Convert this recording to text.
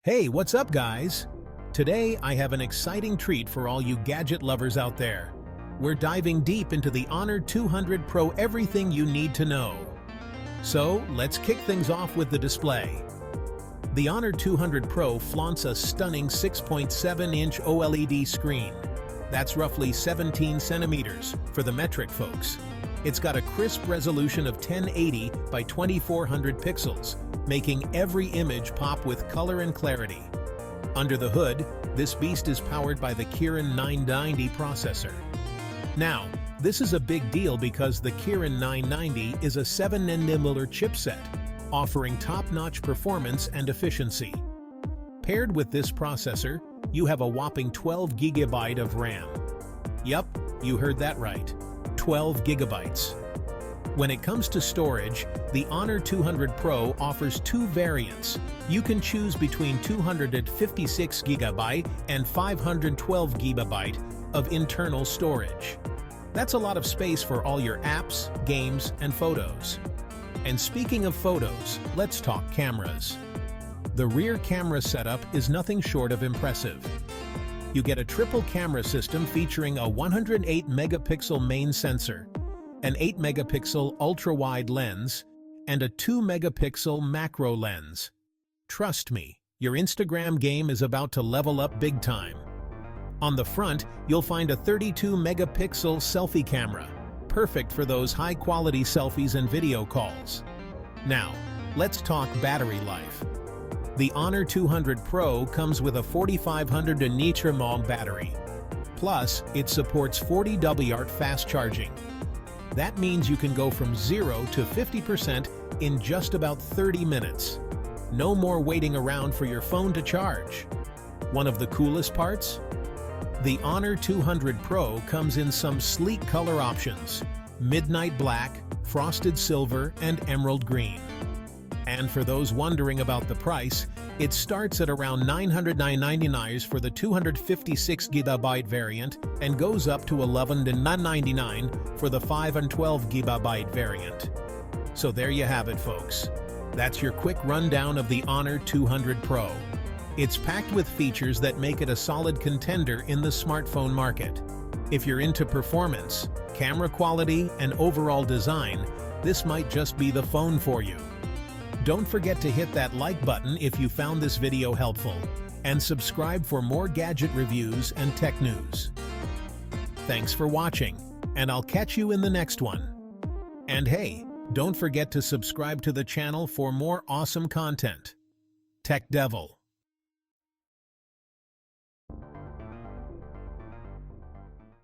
Hey, what's up, guys? Today, I have an exciting treat for all you gadget lovers out there. We're diving deep into the Honor 200 Pro, everything you need to know. So, let's kick things off with the display. The Honor 200 Pro flaunts a stunning 6.7-inch OLED screen. That's roughly 17 centimeters for the metric folks. It's got a crisp resolution of 1080 by 2400 pixels, making every image pop with color and clarity. Under the hood, this beast is powered by the Kirin 990 processor. Now, this is a big deal because the Kirin 990 is a 7nm chipset, offering top-notch performance and efficiency. Paired with this processor, you have a whopping 12 GB of RAM. Yup, you heard that right. 12 GB. When it comes to storage, the Honor 200 Pro offers two variants. You can choose between 256 GB and 512 GB of internal storage. That's a lot of space for all your apps, games, and photos. And speaking of photos, let's talk cameras. The rear camera setup is nothing short of impressive. You get a triple camera system featuring a 108-megapixel main sensor, an 8-megapixel ultra-wide lens, and a 2-megapixel macro lens. Trust me, your Instagram game is about to level up big time. On the front, you'll find a 32-megapixel selfie camera, perfect for those high-quality selfies and video calls. Now, let's talk battery life. The Honor 200 Pro comes with a 4500 mAh battery. Plus, it supports 40W fast charging. That means you can go from 0 to 50% in just about 30 minutes. No more waiting around for your phone to charge. One of the coolest parts? The Honor 200 Pro comes in some sleek color options: midnight black, frosted silver, and emerald green. And for those wondering about the price, it starts at around $999 for the 256 GB variant and goes up to $1,199 for the 5 and 12 GB variant. So there you have it, folks. That's your quick rundown of the Honor 200 Pro. It's packed with features that make it a solid contender in the smartphone market. If you're into performance, camera quality, and overall design, this might just be the phone for you. Don't forget to hit that like button if you found this video helpful, and subscribe for more gadget reviews and tech news. Thanks for watching, and I'll catch you in the next one. And hey, don't forget to subscribe to the channel for more awesome content. TechDevil.